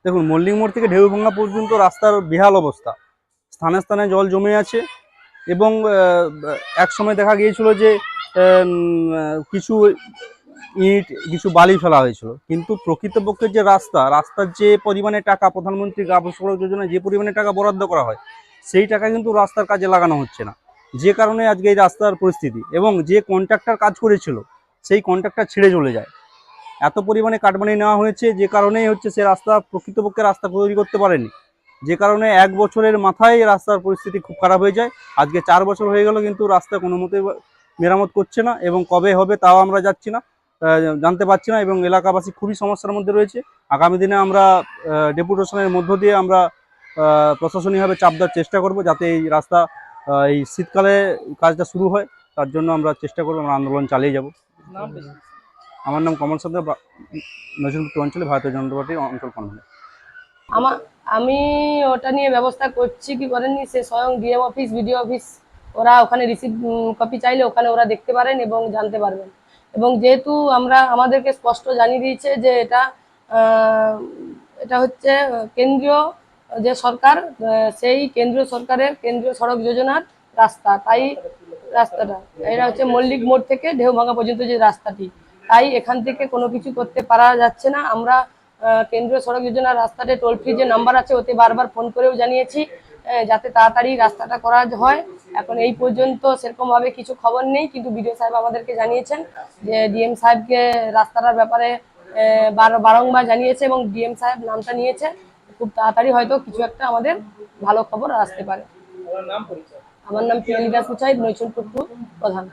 দেখুন, মল্লিক মোড় থেকে ঢেউভাঙা পর্যন্ত রাস্তার বেহাল অবস্থা, স্থানে স্থানে জল জমে আছে এবং এক সময় দেখা গিয়েছিল যে কিছু ইট কিছু বালি ফেলা হয়েছিল, কিন্তু প্রকৃতপক্ষে যে রাস্তার যে পরিমাণে টাকা প্রধানমন্ত্রী গ্রাম সড়ক যোজনায় যে পরিমাণে টাকা বরাদ্দ করা হয়, সেই টাকা কিন্তু রাস্তার কাজে লাগানো হচ্ছে না, যে কারণে আজকে এই রাস্তার পরিস্থিতি। এবং যে কন্ট্রাক্টর কাজ করেছিল সেই কন্ট্রাক্টর ছেড়ে চলে যায়। এত পরিমাণে কাটমানি নেওয়া হয়েছে, যে কারণেই হচ্ছে সে রাস্তা প্রকৃতপক্ষে রাস্তা তৈরি করতে পারেনি, যে কারণে 1 বছরের মাথায় রাস্তার পরিস্থিতি খুব খারাপ হয়ে যায়। আজকে 4 বছর হয়ে গেল কিন্তু রাস্তা কোনো মতে মেরামত করছে না, এবং কবে হবে তাও আমরা জানতে পারছি না, এবং এলাকাবাসী খুবই সমস্যার মধ্যে রয়েছে। আগামী দিনে আমরা ডেপুটেশনের মধ্য দিয়ে আমরা প্রশাসনিকভাবে চাপ দেওয়ার চেষ্টা করব, যাতে এই রাস্তা এই শীতকালে কাজটা শুরু হয়। তার জন্য আমরা চেষ্টা করব, আমরা আন্দোলন চালিয়ে যাব। আমার নাম কমল সর্দার, নজরুলপুর অঞ্চলে ভারতীয় জনতা পার্টির অঞ্চল কনভেনর। আমি ওটা নিয়ে ব্যবস্থা করছি কি করেননি, সে স্বয়ং ডিএম অফিস, বিডিও অফিস, ওরা ওখানে রিসিভ কপি চাইলে ওখানে ওরা দেখতে পারেন এবং জানতে পারবেন। এবং যেহেতু আমাদেরকে স্পষ্ট জানিয়ে দিয়েছে যে এটা হচ্ছে কেন্দ্রীয় যে সরকার, সেই কেন্দ্রীয় সরকারের কেন্দ্রীয় সড়ক যোজনার রাস্তা, তাই রাস্তাটা এটা হচ্ছে মল্লিক মোড় থেকে ঢেউভাঙা পর্যন্ত যে রাস্তাটি, তাই এখান থেকে কোনো কিছু করতে পারা যাচ্ছে না। আমরা কেন্দ্রীয় সড়ক যোজনার রাস্তাতে টোল ফ্রি যে নাম্বার আছে ওতে বারবার ফোন করেও জানিয়েছি যাতে তাড়াতাড়ি রাস্তাটা করা হয়। এখন এই পর্যন্ত সেরকম ভাবে কিছু খবর নেই, কিন্তু বিডিও সাহেব আমাদেরকে জানিয়েছেন যে ডিএম সাহেবকে রাস্তাটার ব্যাপারে বারংবার জানিয়েছে এবং ডিএম সাহেব নামটা নিয়েছে। খুব তাড়াতাড়ি হয়তো কিছু একটা আমাদের ভালো খবর আসতে পারে। আমার নাম পিয়ালিদা সুচাইদ, নৈচুলপুর প্রধান।